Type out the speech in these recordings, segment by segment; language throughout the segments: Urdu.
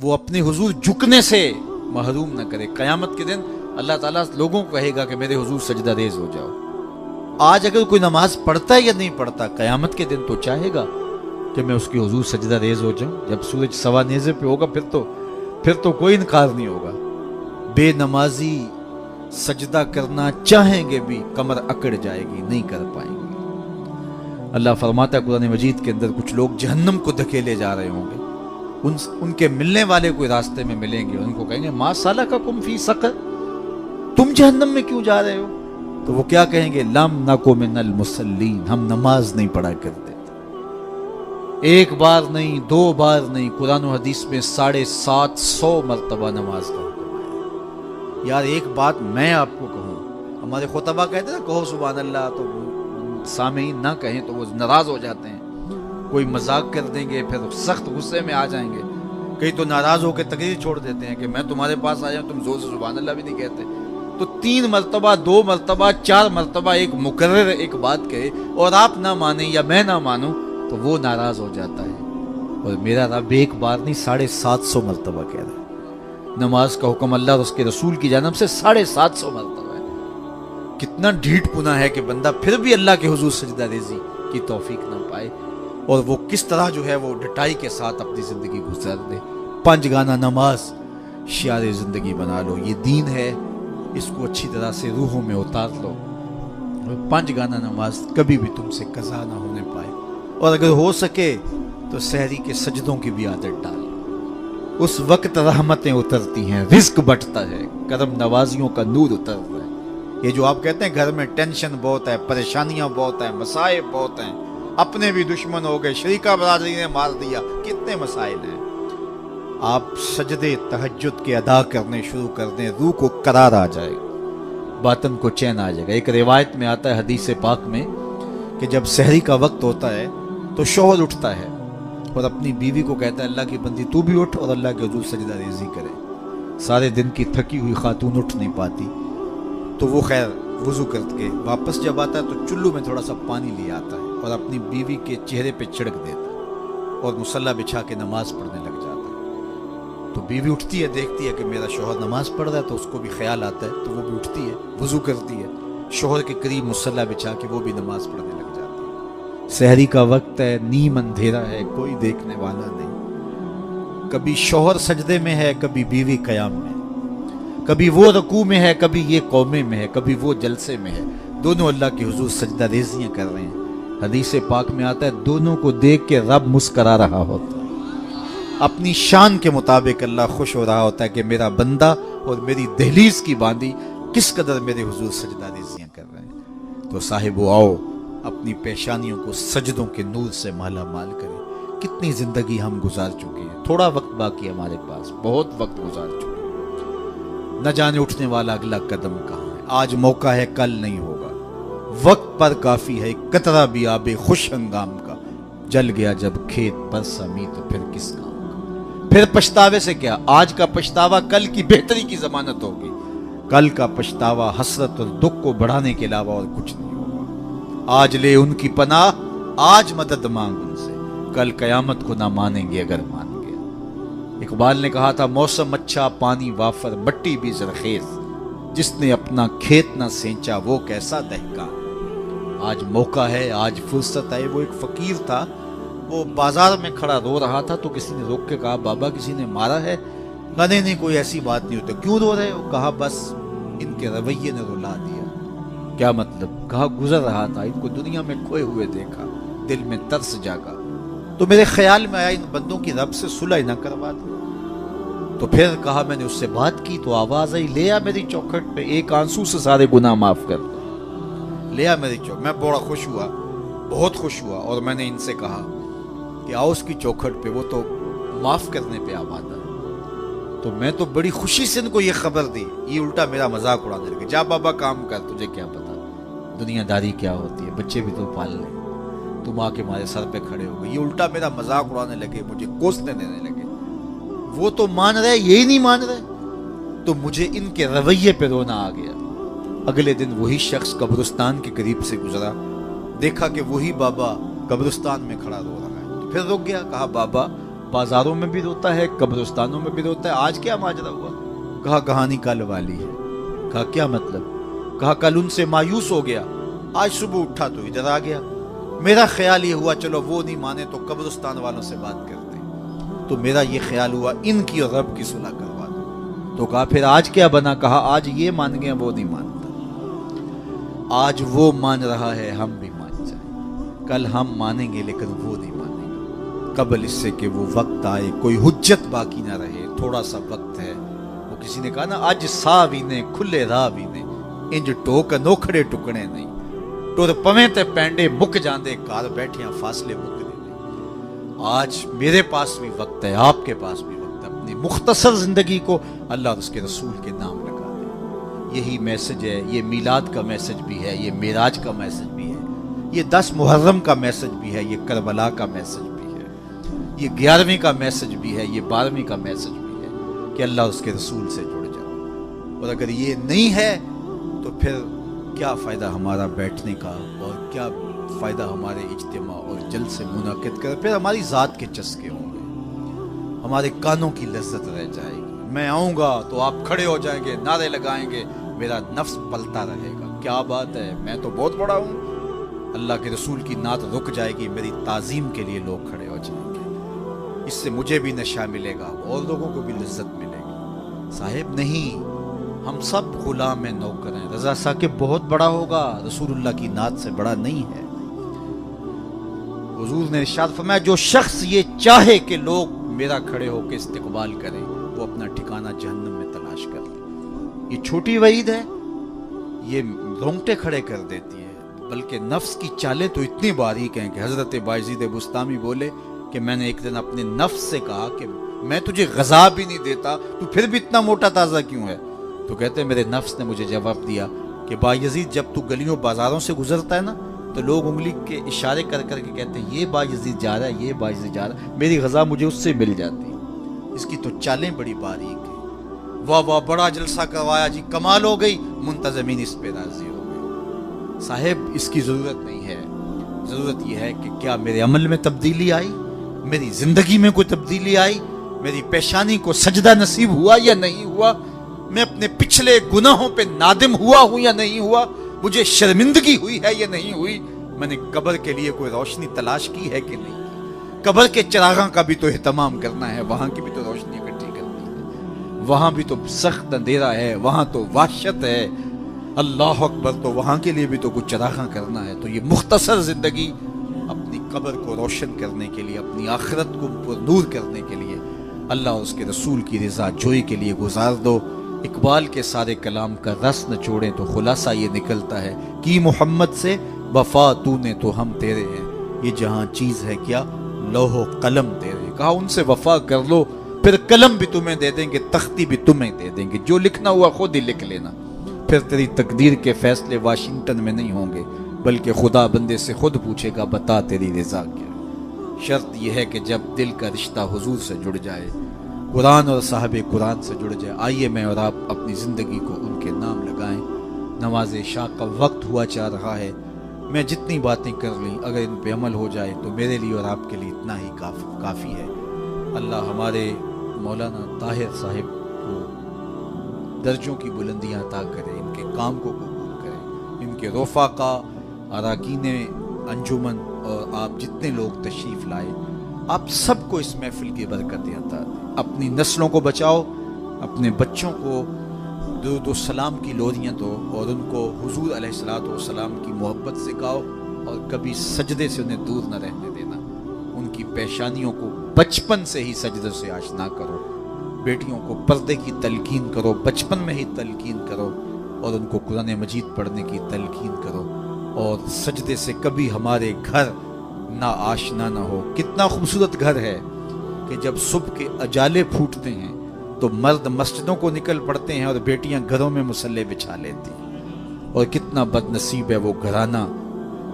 وہ اپنے حضور جھکنے سے محروم نہ کرے. قیامت کے دن اللہ تعالیٰ لوگوں کو کہے گا کہ میرے حضور سجدہ ریز ہو جاؤ. آج اگر کوئی نماز پڑھتا ہے یا نہیں پڑھتا، قیامت کے دن تو چاہے گا کہ میں اس کی حضور سجدہ ریز ہو جاؤں. جب سورج سوا نیزے پہ ہوگا پھر تو کوئی انکار نہیں ہوگا. بے نمازی سجدہ کرنا چاہیں گے بھی کمر اکڑ جائے گی، نہیں کر پائیں گے. اللہ فرماتا ہے قرآن مجید کے اندر کچھ لوگ جہنم کو دھکیلے جا رہے ہوں گے. ان کے ملنے والے کوئی راستے میں ملیں گے، ان کو کہیں گے ما سلککم فی سقر، تم جہنم میں کیوں جا رہے ہو؟ تو وہ کیا کہیں گے؟ لم نکو من المصلین، ہم نماز نہیں پڑھا کرتے. ایک بار نہیں، دو بار نہیں، قرآن و حدیث میں 750 مرتبہ نماز کا حکم ہے. یار ایک بات میں آپ کو کہوں، ہمارے خطبہ کہتے ہیں نا کہو سبحان اللہ، تو سامعین نہ کہیں تو وہ ناراض ہو جاتے ہیں. کوئی مذاق کر دیں گے پھر سخت غصے میں آ جائیں گے. کئی تو ناراض ہو کے تقریر چھوڑ دیتے ہیں کہ میں تمہارے پاس آیا ہوں، تم زور سے سبحان اللہ بھی نہیں کہتے. تو 3 مرتبہ 2 مرتبہ 4 مرتبہ ایک مکرر ایک بات کہے اور آپ نہ مانیں یا میں نہ مانوں تو وہ ناراض ہو جاتا ہے. اور میرا رب ایک بار نہیں 750 مرتبہ کہہ رہا ہے. نماز کا حکم اللہ اور اس کے رسول کی جانب سے 750 مرتبہ ہے. کتنا ڈھیٹ پنا ہے کہ بندہ پھر بھی اللہ کے حضور سجدہ ریزی کی توفیق نہ پائے، اور وہ کس طرح جو ہے وہ ڈٹائی کے ساتھ اپنی زندگی گزار دے. 5 گانا نماز شعار زندگی بنا لو. یہ دین ہے، اس کو اچھی طرح سے روحوں میں اتار لو. 5 گانا نماز کبھی بھی تم سے قضا نہ ہونے پائے. اور اگر ہو سکے تو سحری کے سجدوں کی بھی عادت ڈال. اس وقت رحمتیں اترتی ہیں، رزق بٹتا ہے، کرم نوازیوں کا نور اترتا ہے. یہ جو آپ کہتے ہیں گھر میں ٹینشن بہت ہے، پریشانیاں بہت ہیں، مسائل بہت ہیں، اپنے بھی دشمن ہو گئے، شریکہ برادری نے مار دیا، کتنے مسائل ہیں. آپ سجدے تہجد کے ادا کرنے شروع کر دیں، روح کو قرار آ جائے گا، باطن کو چین آ جائے گا. ایک روایت میں آتا ہے حدیث پاک میں کہ جب سحری کا وقت ہوتا ہے تو شوہر اٹھتا ہے اور اپنی بیوی کو کہتا ہے اللہ کی بندی تو بھی اٹھ اور اللہ کے حضور سجدہ ریزی کرے. سارے دن کی تھکی ہوئی خاتون اٹھ نہیں پاتی تو وہ خیر وضو کر کے واپس جب آتا ہے تو چلو میں تھوڑا سا پانی لے آتا ہے اور اپنی بیوی کے چہرے پہ چھڑک دیتا ہے اور مصلی بچھا کے نماز پڑھنے لگ جاتا ہے. تو بیوی اٹھتی ہے، دیکھتی ہے کہ میرا شوہر نماز پڑھ رہا ہے تو اس کو بھی خیال آتا ہے تو وہ بھی اٹھتی ہے، وضو کرتی ہے، شوہر کے قریب مصلی بچھا کے وہ بھی نماز پڑھنے لگ جاتی ہے. سحری کا وقت ہے، نیم اندھیرا ہے، کوئی دیکھنے والا نہیں. کبھی شوہر سجدے میں ہے، کبھی بیوی قیام میں، کبھی وہ رکوع میں ہے، کبھی یہ قومے میں ہے، کبھی وہ جلسے میں ہے. دونوں اللہ کے حضور سجدہ ریزیاں کر رہے ہیں. حدیث پاک میں آتا ہے دونوں کو دیکھ کے رب مسکرا رہا ہوتا ہے. اپنی شان کے مطابق اللہ خوش ہو رہا ہوتا ہے کہ میرا بندہ اور میری دہلیز کی باندی کس قدر میرے حضور سجدہ ریزیاں کر رہے ہیں. تو صاحبو آؤ اپنی پیشانیوں کو سجدوں کے نور سے مالا مال کریں. کتنی زندگی ہم گزار چکے ہیں، تھوڑا وقت باقی ہے ہمارے پاس، بہت وقت گزار چکے ہیں. نہ جانے اٹھنے والا اگلا قدم کہاں ہے. آج موقع ہے کل نہیں ہوگا. وقت پر کافی ہے قطرہ بھی آب خوش ہنگام کا. جل گیا جب کھیت پر سمی تو پھر کس کام کا. پھر پچھتاوے سے کیا، آج کا پچھتاوا کل کی بہتری کی ضمانت ہوگی. کل کا پچھتاوا حسرت اور دکھ کو بڑھانے کے علاوہ اور کچھ نہیں ہوگا. آج لے ان کی پناہ، آج مدد مانگ ان سے، کل قیامت کو نہ مانیں گے اگر مان گیا. اقبال نے کہا تھا موسم اچھا پانی وافر مٹی بھی زرخیز، جس نے اپنا کھیت نہ سینچا وہ کیسا دہقان. آج موقع ہے، آج فرصت ہے. وہ ایک فقیر تھا، وہ بازار میں کھڑا رو رہا تھا تو کسی نے روک کے کہا بابا کسی نے مارا ہے؟ کہا نہیں کوئی ایسی بات نہیں ہوتی. کیوں رو رہے ہو؟ کہا بس ان کے رویے نے رلا دیا. کیا مطلب؟ کہا گزر رہا تھا، ان کو دنیا میں کھوئے ہوئے دیکھا، دل میں ترس جاگا تو میرے خیال میں آیا ان بندوں کی رب سے صلح نہ کروا دوں. تو پھر کہا میں نے اس سے بات کی تو آواز آئی لے آ میری چوکھٹ پہ، ایک آنسو سے سارے گناہ معاف کر دو. لے آ میری چوکھٹ. میں بڑا خوش ہوا، بہت خوش ہوا، اور میں نے ان سے کہا کہ آؤ اس کی چوکھٹ پہ، وہ تو معاف کرنے پہ آمادہ ہے. تو میں تو بڑی خوشی سے ان کو یہ خبر دی. یہ الٹا میرا مذاق اڑانے لگے. جا بابا کام کر، تجھے کیا پتا دنیا داری کیا ہوتی ہے، بچے بھی تو پال لیں، تم آ کے ہمارے سر پہ کھڑے ہو گئے. یہ الٹا میرا مذاق اڑانے لگے، مجھے کوسنے دینے لگے. وہ تو مان رہے، یہی نہیں مان رہے. تو مجھے ان کے رویے پہ رونا آ گیا. اگلے دن وہی شخص قبرستان کے قریب سے گزرا، دیکھا کہ وہی بابا قبرستان میں کھڑا رو رہا ہے. تو پھر رک گیا، کہا بابا بازاروں میں بھی روتا ہے، قبرستانوں میں بھی روتا ہے. آج کیا ماجرا ہوا؟ کہا کہانی کل والی ہے. کہا کیا مطلب؟ کہا کل ان سے مایوس ہو گیا، آج صبح اٹھا تو ادھر آ گیا. میرا خیال یہ ہوا چلو وہ نہیں مانے تو قبرستان والوں سے بات کرتے ہیں. تو میرا یہ خیال ہوا ان کی اور رب کی صلح کروا دو. تو کہا پھر آج کیا بنا؟ کہا آج یہ مان گئے وہ نہیں مانتا. آج وہ مان رہا ہے ہم بھی مان جائیں. کل ہم مانیں گے لیکن وہ نہیں مانیں گے. قبل اس سے کہ وہ وقت آئے کوئی حجت باقی نہ رہے. تھوڑا سا وقت ہے. وہ کسی نے کہا نا اج سا بھی نے کھلے راہ بھی نے انج ٹوک نوکھڑے ٹکڑے نہیں. ٹر پویں تے پینڈے مک جاندے کار بیٹھیاں فاصلے مکنے نہیں. آج میرے پاس بھی وقت ہے، آپ کے پاس بھی وقت ہے. اپنی مختصر زندگی کو اللہ اور اس کے رسول کے نام لگا دیں. یہی میسج ہے. یہ میلاد کا میسج بھی ہے، یہ معراج کا میسج بھی ہے، یہ 10 محرم کا میسج بھی ہے، یہ کربلا کا میسج بھی ہے، یہ 11ویں کا میسج بھی ہے، یہ 12ویں کا میسج بھی ہے کہ اللہ اور اس کے رسول سے جڑ جاؤ. اور اگر یہ نہیں ہے تو پھر کیا فائدہ ہمارا بیٹھنے کا، اور کیا فائدہ ہمارے اجتماع اور جلسے منعقد کر. پھر ہماری ذات کے چسکے ہوں گے، ہمارے کانوں کی لذت رہ جائے گی. میں آؤں گا تو آپ کھڑے ہو جائیں گے، نعرے لگائیں گے، میرا نفس پلتا رہے گا کیا بات ہے میں تو بہت بڑا ہوں. اللہ کے رسول کی نعت رک جائے گی، میری تعظیم کے لیے لوگ کھڑے ہو جائیں گے. اس سے مجھے بھی نشہ ملے گا اور لوگوں کو بھی لذت ملے گی. صاحب نہیں، ہم سب غلام نوکر ہیں. رضا ثاقب بہت بڑا ہوگا، رسول اللہ کی نعت سے بڑا نہیں ہے. حضور نے ارشاد فرمایا جو شخص یہ چاہے کہ لوگ میرا کھڑے ہو کے استقبال کریں وہ اپنا ٹھکانہ جہنم میں تلاش کر لے. یہ چھوٹی وعید ہے، یہ رونگٹے کھڑے کر دیتی ہے. بلکہ نفس کی چالیں تو اتنی باریک ہیں کہ حضرت بایزید بستامی بولے کہ میں نے ایک دن اپنے نفس سے کہا کہ میں تجھے غذا بھی نہیں دیتا تو پھر بھی اتنا موٹا تازہ کیوں ہے؟ تو کہتے ہیں میرے نفس نے مجھے جواب دیا کہ بایزید جب تو گلیوں بازاروں سے گزرتا ہے نا تو لوگ انگلی کے اشارے کر کر کے کہتے ہیں یہ بایزید جا رہا ہے، یہ بایزید جا رہا ہے. میری غذا مجھے اس سے مل جاتی. اس کی تو چالیں بڑی باریک ہیں. واہ واہ بڑا جلسہ کروایا جی، کمال ہو گئی، منتظمین اس پہ راضی ہو گئے. صاحب اس کی ضرورت نہیں ہے. ضرورت یہ ہے کہ کیا میرے عمل میں تبدیلی آئی، میری زندگی میں کوئی تبدیلی آئی، میری پیشانی کو سجدہ نصیب ہوا یا نہیں ہوا، میں اپنے پچھلے گناہوں پہ نادم ہوا ہوں یا نہیں ہوا، مجھے شرمندگی ہوئی ہے یا نہیں ہوئی، میں نے قبر کے لیے کوئی روشنی تلاش کی ہے کہ نہیں کی. قبر کے چراغاں کا بھی تو اہتمام کرنا ہے، وہاں کی بھی تو روشنی اکٹھی کرنی ہے. وہاں بھی تو سخت اندھیرا ہے، وہاں تو وحشت ہے. اللہ اکبر، تو وہاں کے لیے بھی تو کچھ چراغاں کرنا ہے. تو یہ مختصر زندگی اپنی قبر کو روشن کرنے کے لیے، اپنی آخرت کو پر نور کرنے کے لیے، اللہ اور اس کے رسول کی رضا جوئی کے لیے گزار دو. اقبال کے سارے کلام کا رس نہ چھوڑیں تو خلاصہ یہ نکلتا ہے کہ محمد سے وفا تو نے تو ہم تیرے ہیں، یہ جہاں چیز ہے کیا لوح و قلم تیرے. کہا ان سے وفا کر لو پھر قلم بھی تمہیں دے دیں گے، تختی بھی تمہیں دے دیں گے، جو لکھنا ہوا خود ہی لکھ لینا. پھر تیری تقدیر کے فیصلے واشنگٹن میں نہیں ہوں گے بلکہ خدا بندے سے خود پوچھے گا بتا تیری رضا کیا. شرط یہ ہے کہ جب دل کا رشتہ حضور سے جڑ جائے، قرآن اور صاحب قرآن سے جڑ جائے. آئیے میں اور آپ اپنی زندگی کو ان کے نام لگائیں. نماز عشاء کا وقت ہوا چاہ رہا ہے. میں جتنی باتیں کر لیں اگر ان پہ عمل ہو جائے تو میرے لیے اور آپ کے لیے اتنا ہی کافی ہے. اللہ ہمارے مولانا طاہر صاحب کو درجوں کی بلندیاں عطا کرے، ان کے کام کو قبول کرے، ان کے رفقا، اراکین انجمن اور آپ جتنے لوگ تشریف لائے آپ سب کو اس محفل کی برکتیں عطا دیں. اپنی نسلوں کو بچاؤ، اپنے بچوں کو درود و سلام کی لوریاں دو اور ان کو حضور علیہ الصلوۃ والسلام کی محبت سکھاؤ اور کبھی سجدے سے انہیں دور نہ رہنے دینا. ان کی پیشانیوں کو بچپن سے ہی سجدے سے آشنا کرو. بیٹیوں کو پردے کی تلقین کرو، بچپن میں ہی تلقین کرو اور ان کو قرآن مجید پڑھنے کی تلقین کرو. اور سجدے سے کبھی ہمارے گھر نا آشنا نہ ہو. کتنا خوبصورت گھر ہے کہ جب صبح کے اجالے پھوٹتے ہیں تو مرد مسجدوں کو نکل پڑتے ہیں اور بیٹیاں گھروں میں مصلے بچھا لیتی ہیں. اور کتنا بد نصیب ہے وہ گھرانہ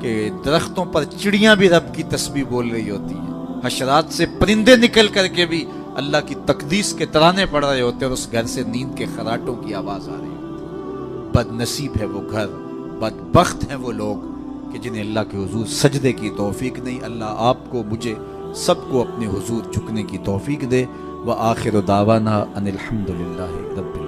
کہ درختوں پر چڑیاں بھی رب کی تسبیح بول رہی ہوتی ہیں، حشرات سے پرندے نکل کر کے بھی اللہ کی تقدیس کے ترانے پڑھ رہے ہوتے ہیں اور اس گھر سے نیند کے خراٹوں کی آواز آ رہی ہوتی. بد نصیب ہے وہ گھر، بدبخت ہیں وہ لوگ کہ جنہیں اللہ کے حضور سجدے کی توفیق نہیں. اللہ آپ کو مجھے سب کو اپنے حضور جھکنے کی توفیق دے۔ وآخر دعوانا ان الحمدللہ رب العالمین۔